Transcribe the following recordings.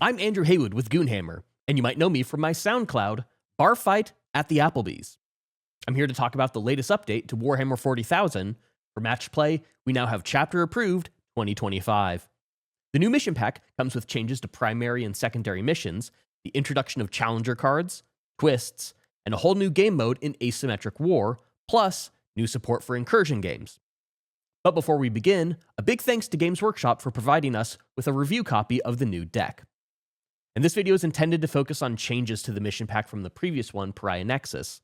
I'm Andrew Haywood with Goonhammer, and you might know me from my SoundCloud, Bar Fight at the Applebee's. I'm here to talk about the latest update to Warhammer 40,000. For Match Play, we now have Chapter Approved 2025. The new mission pack comes with changes to primary and secondary missions, the introduction of challenger cards, twists, and a whole new game mode in Asymmetric War, plus new support for incursion games. But before we begin, a big thanks to Games Workshop for providing us with a review copy of the new deck. And this video is intended to focus on changes to the mission pack from the previous one, Pariah Nexus.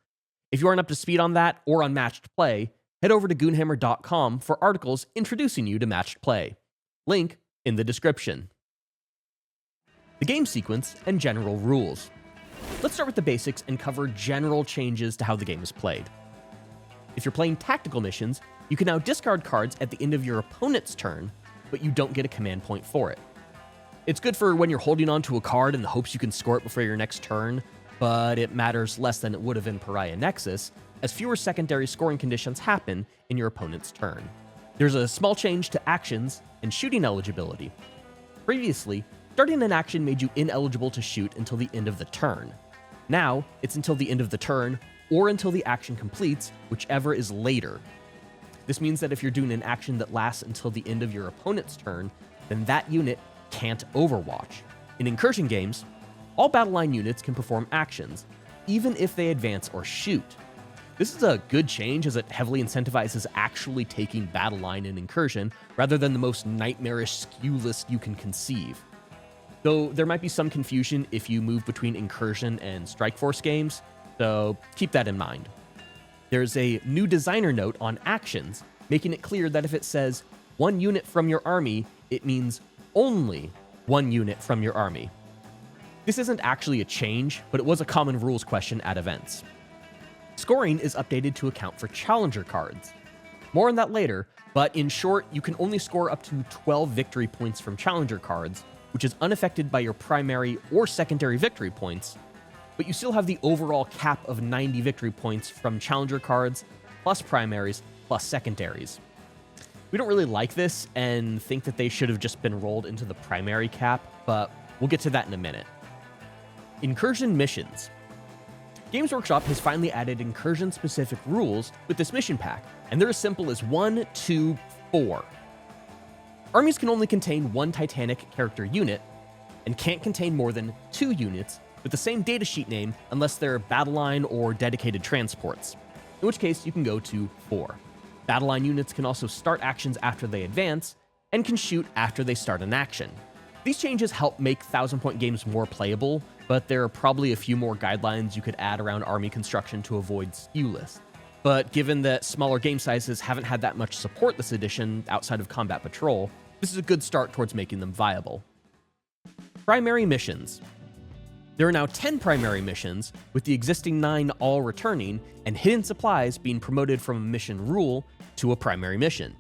If you aren't up to speed on that or on Matched Play, head over to Goonhammer.com for articles introducing you to Matched Play. Link in the description. The game sequence and general rules. Let's start with the basics and cover general changes to how the game is played. If you're playing tactical missions, you can now discard cards at the end of your opponent's turn, but you don't get a command point for it. It's good for when you're holding on to a card in the hopes you can score it before your next turn, but it matters less than it would have in Pariah Nexus, as fewer secondary scoring conditions happen in your opponent's turn. There's a small change to actions and shooting eligibility. Previously, starting an action made you ineligible to shoot until the end of the turn. Now, it's until the end of the turn, or until the action completes, whichever is later. This means that if you're doing an action that lasts until the end of your opponent's turn, then that unit can't overwatch. In incursion games, all battle line units can perform actions, even if they advance or shoot. This is a good change as it heavily incentivizes actually taking battle line in incursion, rather than the most nightmarish skew list you can conceive. Though there might be some confusion if you move between incursion and strike force games, so keep that in mind. There's a new designer note on actions, making it clear that if it says one unit from your army, it means only one unit from your army. This isn't actually a change, but it was a common rules question at events. Scoring is updated to account for challenger cards. More on that later, but in short, you can only score up to 12 victory points from challenger cards, which is unaffected by your primary or secondary victory points, but you still have the overall cap of 90 victory points from challenger cards, plus primaries, plus secondaries. We don't really like this and think that they should have just been rolled into the primary cap, but we'll get to that in a minute. Incursion Missions. Games Workshop has finally added incursion-specific rules with this mission pack, and they're as simple as 1, 2, 4. Armies can only contain one Titanic character unit, and can't contain more than 2 units with the same datasheet name unless they're battle line or dedicated transports, in which case you can go to 4. Battle line units can also start actions after they advance, and can shoot after they start an action. These changes help make 1,000-point games more playable, but there are probably a few more guidelines you could add around army construction to avoid skew lists. But given that smaller game sizes haven't had that much support this edition outside of combat patrol, this is a good start towards making them viable. Primary missions. There are now 10 primary missions, with the existing 9 all returning, and hidden supplies being promoted from a mission rule to a primary mission.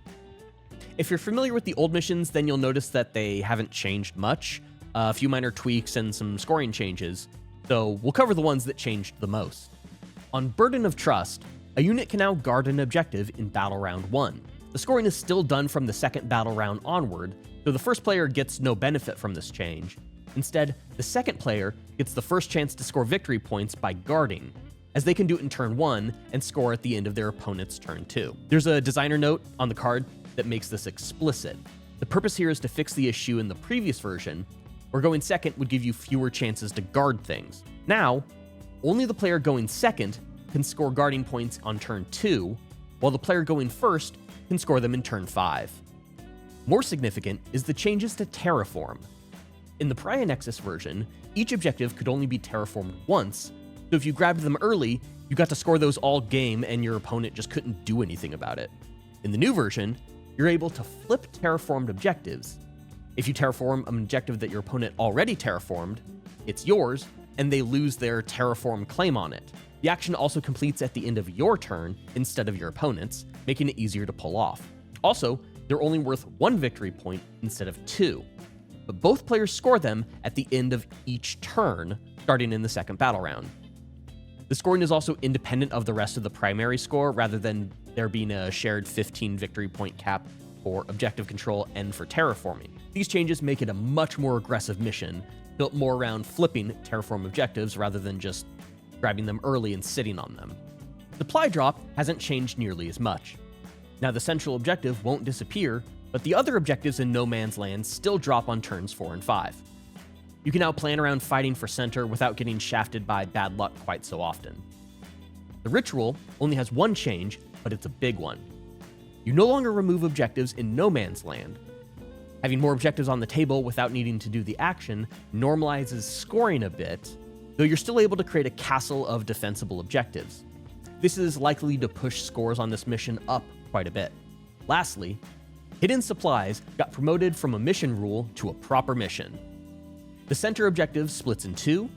If you're familiar with the old missions, then you'll notice that they haven't changed much, a few minor tweaks and some scoring changes, so we'll cover the ones that changed the most. On Burden of Trust, a unit can now guard an objective in Battle Round 1. The scoring is still done from the second battle round onward, so the first player gets no benefit from this change. Instead, the second player gets the first chance to score victory points by guarding, as they can do it in turn 1 and score at the end of their opponent's turn 2. There's a designer note on the card that makes this explicit. The purpose here is to fix the issue in the previous version, where going second would give you fewer chances to guard things. Now, only the player going second can score guarding points on turn 2, while the player going first can score them in turn 5. More significant is the changes to Terraform. In the Pariah Nexus version, each objective could only be terraformed once, so if you grabbed them early, you got to score those all game and your opponent just couldn't do anything about it. In the new version, you're able to flip terraformed objectives. If you terraform an objective that your opponent already terraformed, it's yours, and they lose their terraform claim on it. The action also completes at the end of your turn instead of your opponent's, making it easier to pull off. Also, they're only worth 1 victory point instead of 2. But both players score them at the end of each turn, starting in the second battle round. The scoring is also independent of the rest of the primary score, rather than there being a shared 15 victory point cap for objective control and for terraforming. These changes make it a much more aggressive mission, built more around flipping terraform objectives rather than just grabbing them early and sitting on them. Supply drop hasn't changed nearly as much. Now the central objective won't disappear, but the other objectives in No Man's Land still drop on turns 4 and 5. You can now plan around fighting for center without getting shafted by bad luck quite so often. The ritual only has one change, but it's a big one. You no longer remove objectives in No Man's Land. Having more objectives on the table without needing to do the action normalizes scoring a bit, though you're still able to create a castle of defensible objectives. This is likely to push scores on this mission up quite a bit. Lastly, hidden supplies got promoted from a mission rule to a proper mission. The center objective splits in two,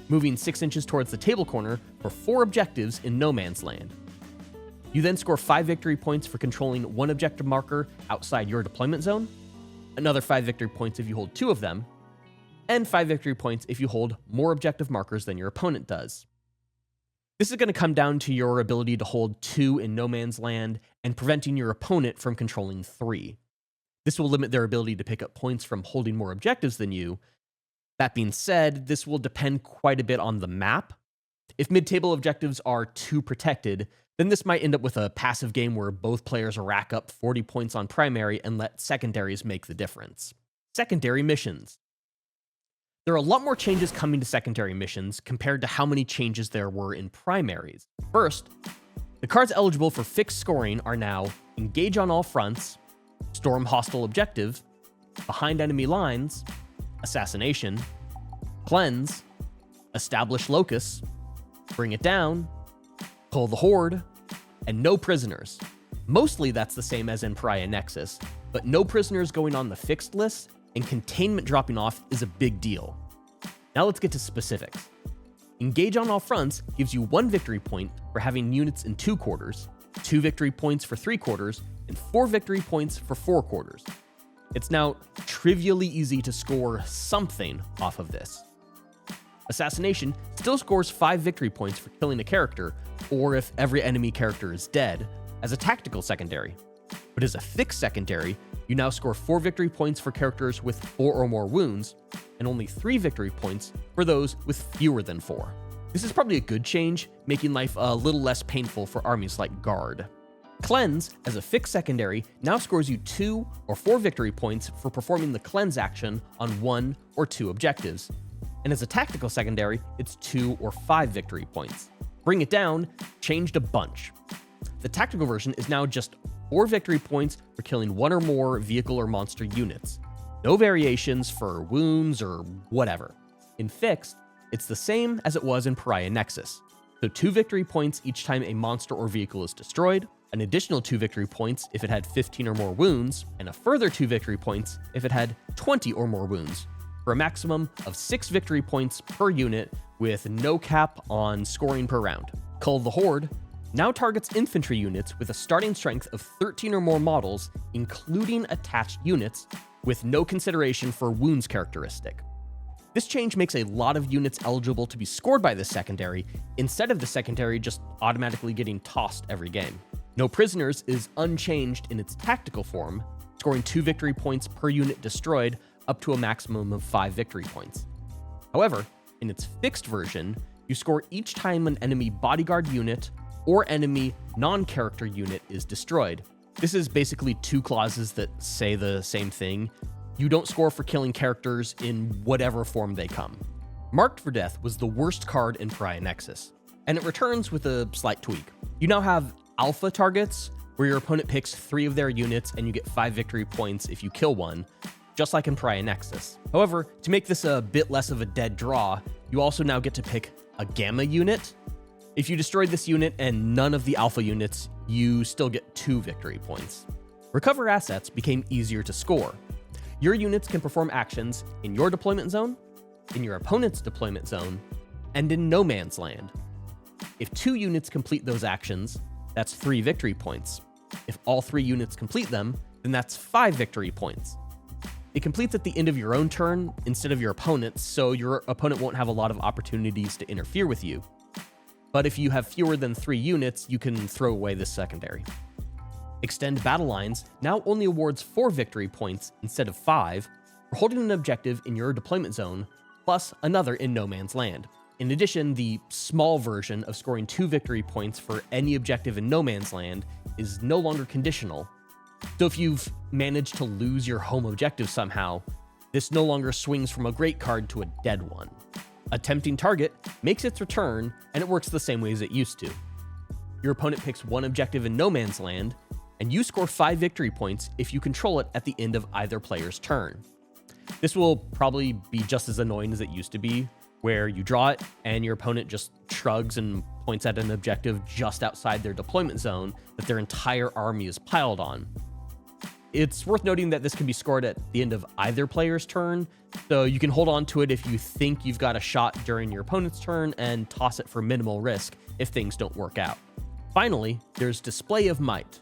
moving 6 inches towards the table corner for 4 objectives in No Man's Land. You then score 5 victory points for controlling one objective marker outside your deployment zone, another 5 victory points if you hold 2 of them, and 5 victory points if you hold more objective markers than your opponent does. This is going to come down to your ability to hold 2 in No Man's Land and preventing your opponent from controlling 3. This will limit their ability to pick up points from holding more objectives than you. That being said, this will depend quite a bit on the map. If mid-table objectives are too protected, then this might end up with a passive game where both players rack up 40 points on primary and let secondaries make the difference. Secondary missions. There are a lot more changes coming to secondary missions compared to how many changes there were in primaries. First, the cards eligible for fixed scoring are now Engage on All Fronts, Storm Hostile Objective, Behind Enemy Lines, Assassination, Cleanse, Establish Locus, Bring It Down, Cull the Horde, and No Prisoners. Mostly that's the same as in Pariah Nexus, but no prisoners going on the fixed list and containment dropping off is a big deal. Now let's get to specifics. Engage on All Fronts gives you 1 victory point for having units in 2 quarters, 2 victory points for 3 quarters, and 4 victory points for 4 quarters. It's now trivially easy to score something off of this. Assassination still scores 5 victory points for killing a character, or if every enemy character is dead, as a tactical secondary. But as a fixed secondary, you now score 4 victory points for characters with 4 or more wounds, and only 3 victory points for those with fewer than 4. This is probably a good change, making life a little less painful for armies like Guard. Cleanse, as a fixed secondary, now scores you 2 or 4 victory points for performing the Cleanse action on 1 or 2 objectives. And as a tactical secondary, it's 2 or 5 victory points. Bring It Down changed a bunch. The tactical version is now just 4 victory points for killing 1 or more vehicle or monster units. No variations for wounds or whatever. In fixed, it's the same as it was in Pariah Nexus. So 2 victory points each time a monster or vehicle is destroyed, an additional 2 victory points if it had 15 or more wounds, and a further 2 victory points if it had 20 or more wounds, for a maximum of 6 victory points per unit with no cap on scoring per round. Cull the Horde now targets infantry units with a starting strength of 13 or more models, including attached units, with no consideration for wounds characteristic. This change makes a lot of units eligible to be scored by this secondary, instead of the secondary just automatically getting tossed every game. No Prisoners is unchanged in its tactical form, scoring 2 victory points per unit destroyed, up to a maximum of 5 victory points. However, in its fixed version, you score each time an enemy bodyguard unit or enemy non-character unit is destroyed. This is basically 2 clauses that say the same thing. You don't score for killing characters in whatever form they come. Marked for Death was the worst card in Pariah Nexus, and it returns with a slight tweak. You now have alpha targets, where your opponent picks 3 of their units and you get 5 victory points if you kill one, just like in Pariah Nexus. However, to make this a bit less of a dead draw, you also now get to pick a gamma unit. If you destroy this unit and none of the alpha units, you still get 2 victory points. Recover assets became easier to score. Your units can perform actions in your deployment zone, in your opponent's deployment zone, and in No Man's Land. If 2 units complete those actions, that's 3 victory points. If all 3 units complete them, then that's 5 victory points. It completes at the end of your own turn instead of your opponent's, so your opponent won't have a lot of opportunities to interfere with you. But if you have fewer than 3 units, you can throw away this secondary. Extend Battle Lines now only awards 4 victory points instead of 5 for holding an objective in your deployment zone, plus another in No Man's Land. In addition, the small version of scoring 2 victory points for any objective in No Man's Land is no longer conditional. So if you've managed to lose your home objective somehow, this no longer swings from a great card to a dead one. A tempting target makes its return, and it works the same way as it used to. Your opponent picks 1 objective in No Man's Land, and you score 5 victory points if you control it at the end of either player's turn. This will probably be just as annoying as it used to be, where you draw it and your opponent just shrugs and points at an objective just outside their deployment zone that their entire army is piled on. It's worth noting that this can be scored at the end of either player's turn, so you can hold on to it if you think you've got a shot during your opponent's turn and toss it for minimal risk if things don't work out. Finally, there's Display of Might,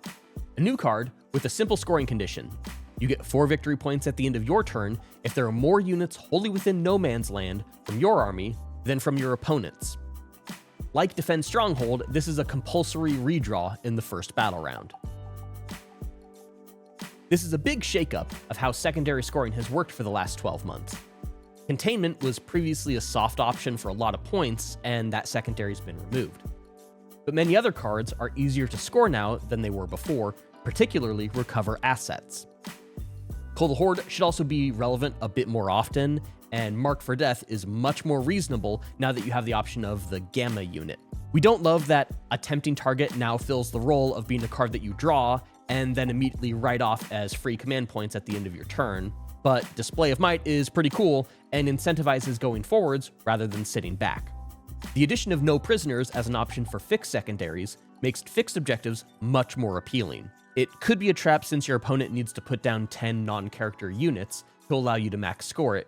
a new card with a simple scoring condition. You get 4 victory points at the end of your turn if there are more units wholly within No Man's Land from your army than from your opponent's. Like Defend Stronghold, this is a compulsory redraw in the first battle round. This is a big shakeup of how secondary scoring has worked for the last 12 months. Containment was previously a soft option for a lot of points, and that secondary's been removed. But many other cards are easier to score now than they were before, particularly Recover Assets. Cull the Horde should also be relevant a bit more often, and Marked for Death is much more reasonable now that you have the option of the Gamma unit. We don't love that a tempting target now fills the role of being a card that you draw and then immediately write off as free command points at the end of your turn, but Display of Might is pretty cool and incentivizes going forwards rather than sitting back. The addition of No Prisoners as an option for fixed secondaries makes fixed objectives much more appealing. It could be a trap since your opponent needs to put down 10 non-character units to allow you to max score it,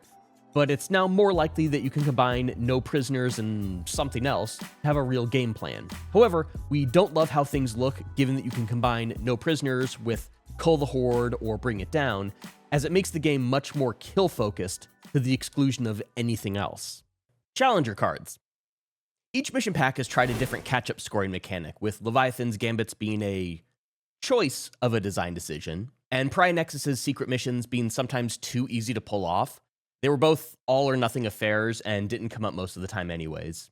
but it's now more likely that you can combine No Prisoners and something else to have a real game plan. However, we don't love how things look given that you can combine No Prisoners with Cull the Horde or Bring It Down, as it makes the game much more kill-focused to the exclusion of anything else. Challenger cards. Each mission pack has tried a different catch-up scoring mechanic, with Leviathan's Gambits being a choice of a design decision, and Pry Nexus's secret missions being sometimes too easy to pull off. They were both all-or-nothing affairs and didn't come up most of the time anyways.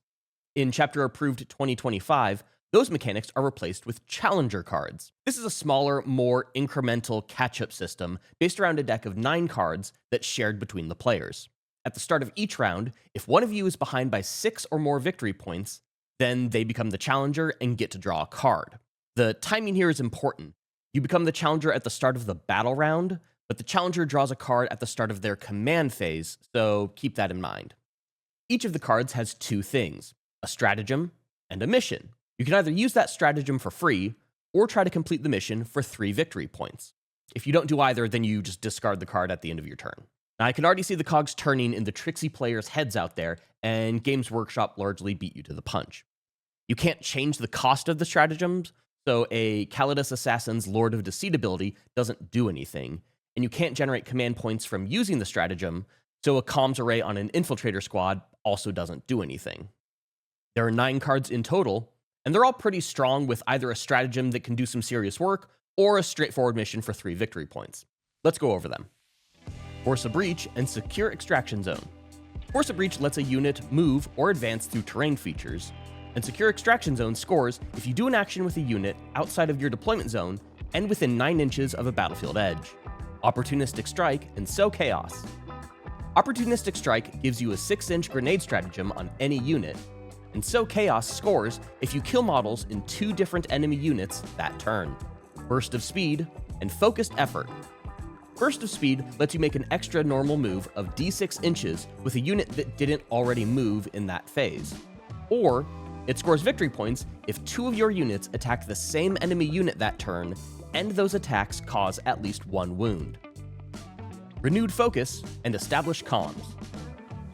In Chapter Approved 2025, those mechanics are replaced with Challenger cards. This is a smaller, more incremental catch-up system based around a deck of 9 cards that's shared between the players. At the start of each round, if one of you is behind by 6 or more victory points, then they become the challenger and get to draw a card. The timing here is important. You become the challenger at the start of the battle round, but the challenger draws a card at the start of their command phase, so keep that in mind. Each of the cards has 2 things, a stratagem and a mission. You can either use that stratagem for free, or try to complete the mission for 3 victory points. If you don't do either, then you just discard the card at the end of your turn. Now, I can already see the cogs turning in the tricksy players' heads out there, and Games Workshop largely beat you to the punch. You can't change the cost of the stratagems, so a Calidus Assassin's Lord of Deceit ability doesn't do anything, and you can't generate command points from using the stratagem, so a comms array on an infiltrator squad also doesn't do anything. There are 9 cards in total, and they're all pretty strong with either a stratagem that can do some serious work, or a straightforward mission for 3 victory points. Let's go over them. Force a Breach and Secure Extraction Zone. Force a Breach lets a unit move or advance through terrain features, and Secure Extraction Zone scores if you do an action with a unit outside of your deployment zone and within 9 inches of a battlefield edge. Opportunistic Strike and Sow Chaos. Opportunistic Strike gives you a 6-inch grenade stratagem on any unit, and Sow Chaos scores if you kill models in 2 different enemy units that turn. Burst of Speed and Focused Effort. Burst of Speed lets you make an extra normal move of d6 inches with a unit that didn't already move in that phase. Or, it scores victory points if 2 of your units attack the same enemy unit that turn, and those attacks cause at least 1 wound. Renewed Focus and Establish Comms.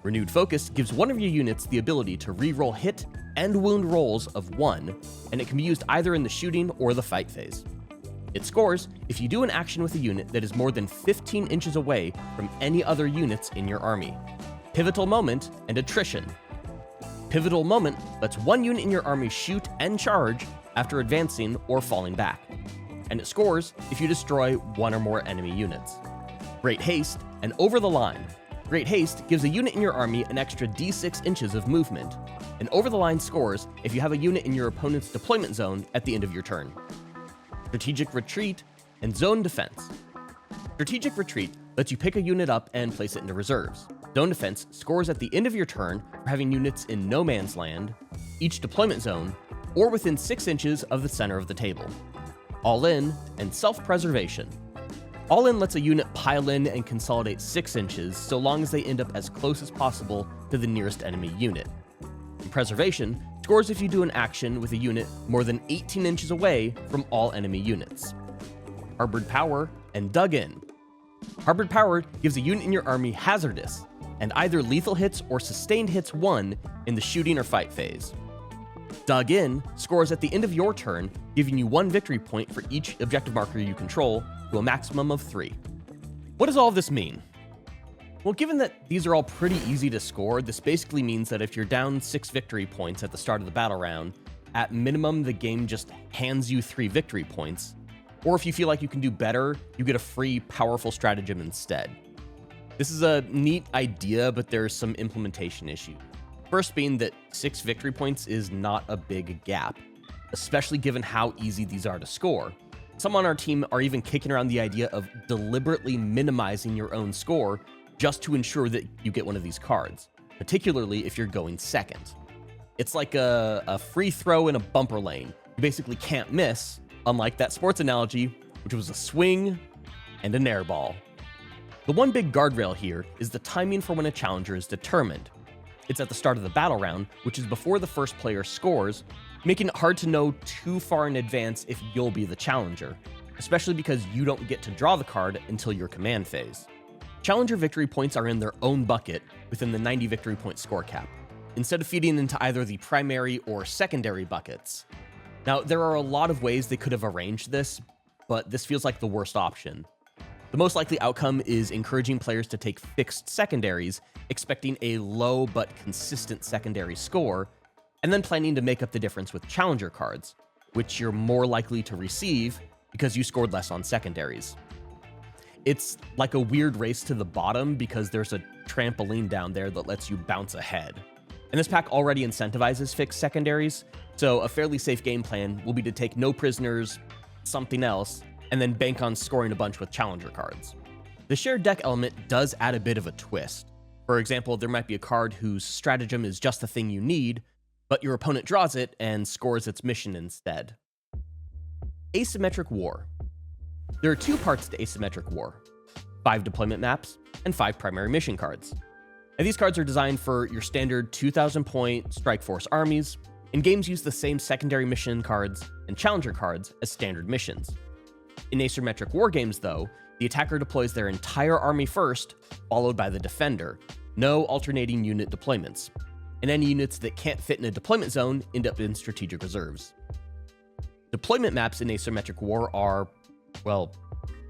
Renewed Focus gives one of your units the ability to re-roll hit and wound rolls of 1, and it can be used either in the shooting or the fight phase. It scores if you do an action with a unit that is more than 15 inches away from any other units in your army. Pivotal Moment and Attrition. Pivotal Moment lets one unit in your army shoot and charge after advancing or falling back, and it scores if you destroy 1 or more enemy units. Great Haste and Over the Line. Great Haste gives a unit in your army an extra d6 inches of movement, and over-the-line scores if you have a unit in your opponent's deployment zone at the end of your turn. Strategic Retreat and Zone Defense. Strategic Retreat lets you pick a unit up and place it into reserves. Zone Defense scores at the end of your turn for having units in no man's land, each deployment zone, or within 6 inches of the center of the table. All In and Self-Preservation. All In lets a unit pile in and consolidate 6 inches so long as they end up as close as possible to the nearest enemy unit. And Preservation scores if you do an action with a unit more than 18 inches away from all enemy units. Harbored Power and Dug In. Harbored Power gives a unit in your army Hazardous, and either lethal hits or sustained hits 1 in the shooting or fight phase. Dug In scores at the end of your turn, giving you 1 victory point for each objective marker you control, to a maximum of 3. What does all of this mean? Well, given that these are all pretty easy to score, this basically means that if you're down 6 victory points at the start of the battle round, at minimum the game just hands you 3 victory points, or if you feel like you can do better, you get a free powerful stratagem instead. This is a neat idea, but there's some implementation issues. First being that 6 victory points is not a big gap, especially given how easy these are to score. Some on our team are even kicking around the idea of deliberately minimizing your own score just to ensure that you get one of these cards, particularly if you're going second. It's like a free throw in a bumper lane. You basically can't miss, unlike that sports analogy, which was a swing and an air ball. The one big guardrail here is the timing for when a challenger is determined. It's at the start of the battle round, which is before the first player scores, making it hard to know too far in advance if you'll be the challenger, especially because you don't get to draw the card until your command phase. Challenger victory points are in their own bucket within the 90 victory point score cap, instead of feeding into either the primary or secondary buckets. Now, there are a lot of ways they could have arranged this, but this feels like the worst option. The most likely outcome is encouraging players to take fixed secondaries, expecting a low but consistent secondary score, and then planning to make up the difference with challenger cards, which you're more likely to receive because you scored less on secondaries. It's like a weird race to the bottom because there's a trampoline down there that lets you bounce ahead. And this pack already incentivizes fixed secondaries, so a fairly safe game plan will be to take no prisoners, something else, and then bank on scoring a bunch with challenger cards. The shared deck element does add a bit of a twist. For example, there might be a card whose stratagem is just the thing you need, but your opponent draws it and scores its mission instead. Asymmetric War. There are 2 parts to Asymmetric War: 5 deployment maps and 5 primary mission cards. And these cards are designed for your standard 2,000 point Strike Force armies, and games use the same secondary mission cards and challenger cards as standard missions. In asymmetric war games, though, the attacker deploys their entire army first, followed by the defender. No alternating unit deployments. And any units that can't fit in a deployment zone end up in strategic reserves. Deployment maps in asymmetric war are, well,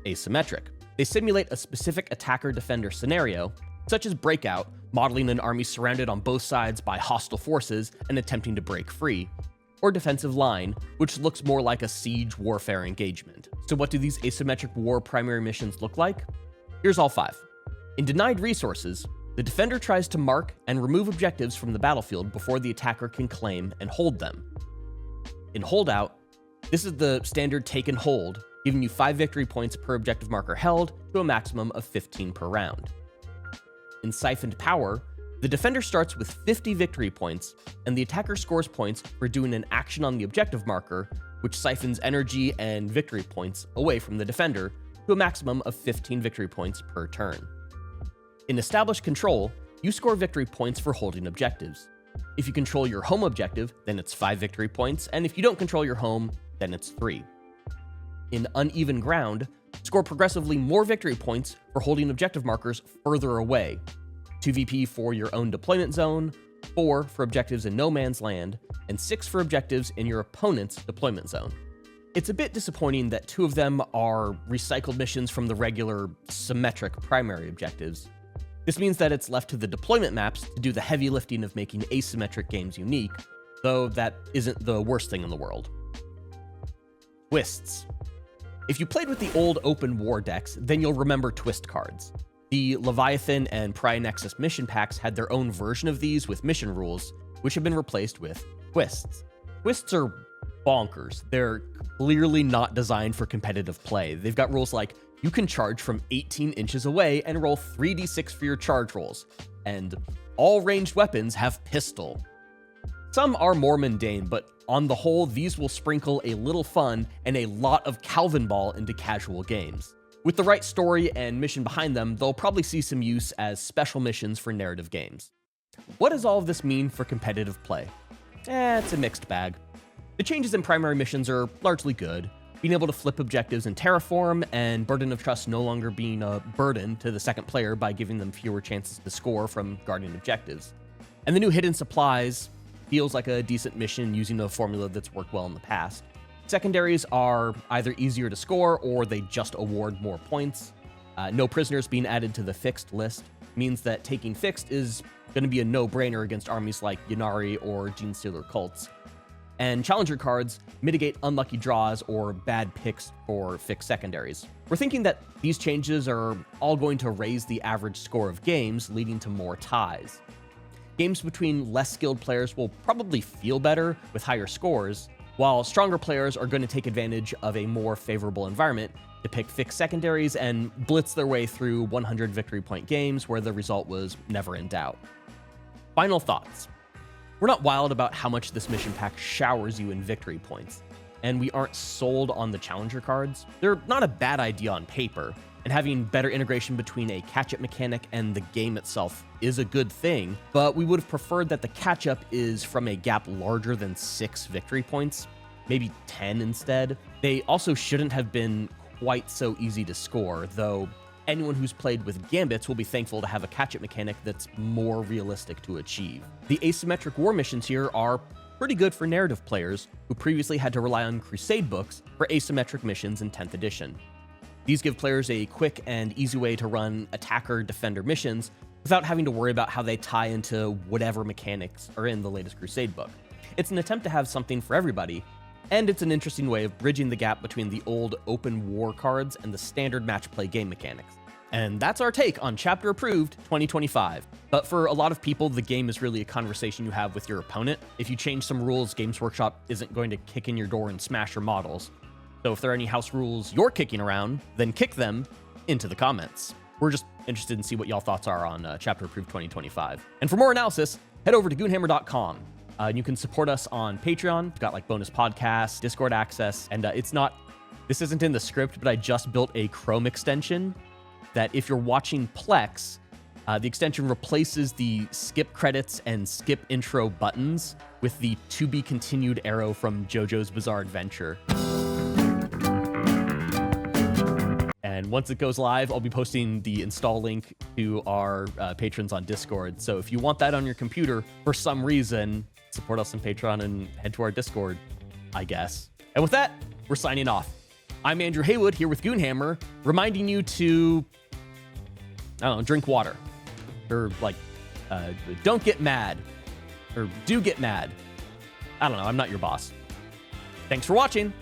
asymmetric. They simulate a specific attacker-defender scenario, such as Breakout, modeling an army surrounded on both sides by hostile forces and attempting to break free, or Defensive Line, which looks more like a siege warfare engagement. So what do these asymmetric war primary missions look like? Here's all 5. In Denied Resources, the defender tries to mark and remove objectives from the battlefield before the attacker can claim and hold them. In Holdout, this is the standard take and hold, giving you 5 victory points per objective marker held to a maximum of 15 per round. In Siphoned Power, the defender starts with 50 victory points, and the attacker scores points for doing an action on the objective marker, which siphons energy and victory points away from the defender to a maximum of 15 victory points per turn. In Established Control, you score victory points for holding objectives. If you control your home objective, then it's 5 victory points, and if you don't control your home, then it's 3. In Uneven Ground, score progressively more victory points for holding objective markers further away. 2 VP for your own deployment zone, 4 for objectives in no man's land, and 6 for objectives in your opponent's deployment zone. It's a bit disappointing that 2 of them are recycled missions from the regular symmetric primary objectives. This means that it's left to the deployment maps to do the heavy lifting of making asymmetric games unique, though that isn't the worst thing in the world. Twists. If you played with the old open war decks, then you'll remember twist cards. The Leviathan and Pariah Nexus mission packs had their own version of these with mission rules, which have been replaced with twists. Twists are bonkers. They're clearly not designed for competitive play. They've got rules like you can charge from 18 inches away and roll 3d6 for your charge rolls, and all ranged weapons have pistol. Some are more mundane, but on the whole, these will sprinkle a little fun and a lot of Calvin Ball into casual games. With the right story and mission behind them, they'll probably see some use as special missions for narrative games. What does all of this mean for competitive play? It's a mixed bag. The changes in primary missions are largely good, being able to flip objectives in Terraform, and Burden of Trust no longer being a burden to the second player by giving them fewer chances to score from guarding objectives. And the new hidden supplies feels like a decent mission using a formula that's worked well in the past. Secondaries are either easier to score or they just award more points. No prisoners being added to the fixed list means that taking fixed is going to be a no-brainer against armies like Ynnari or Genestealer cults. And challenger cards mitigate unlucky draws or bad picks for fixed secondaries. We're thinking that these changes are all going to raise the average score of games, leading to more ties. Games between less skilled players will probably feel better with higher scores, while stronger players are going to take advantage of a more favorable environment to pick fixed secondaries and blitz their way through 100 victory point games where the result was never in doubt. Final thoughts. We're not wild about how much this mission pack showers you in victory points, and we aren't sold on the challenger cards. They're not a bad idea on paper, and having better integration between a catch-up mechanic and the game itself is a good thing, but we would have preferred that the catch-up is from a gap larger than 6 victory points, maybe 10 instead. They also shouldn't have been quite so easy to score, though anyone who's played with Gambits will be thankful to have a catch-up mechanic that's more realistic to achieve. The Asymmetric War missions here are pretty good for narrative players who previously had to rely on Crusade books for asymmetric missions in 10th edition. These give players a quick and easy way to run attacker-defender missions without having to worry about how they tie into whatever mechanics are in the latest Crusade book. It's an attempt to have something for everybody, and it's an interesting way of bridging the gap between the old open war cards and the standard match play game mechanics. And that's our take on Chapter Approved 2025. But for a lot of people, the game is really a conversation you have with your opponent. If you change some rules, Games Workshop isn't going to kick in your door and smash your models. So if there are any house rules you're kicking around, then kick them into the comments. We're just interested in see what y'all thoughts are on Chapter Approved 2025. And for more analysis, head over to goonhammer.com. You can support us on Patreon. We've got like bonus podcasts, Discord access, and this isn't in the script, but I just built a Chrome extension that if you're watching Plex, the extension replaces the skip credits and skip intro buttons with the to be continued arrow from JoJo's Bizarre Adventure. And once it goes live, I'll be posting the install link to our patrons on Discord. So if you want that on your computer for some reason, support us on Patreon and head to our Discord, I guess. And with that, we're signing off. I'm Andrew Haywood here with Goonhammer, reminding you to, drink water. Or don't get mad. Or do get mad. I don't know, I'm not your boss. Thanks for watching.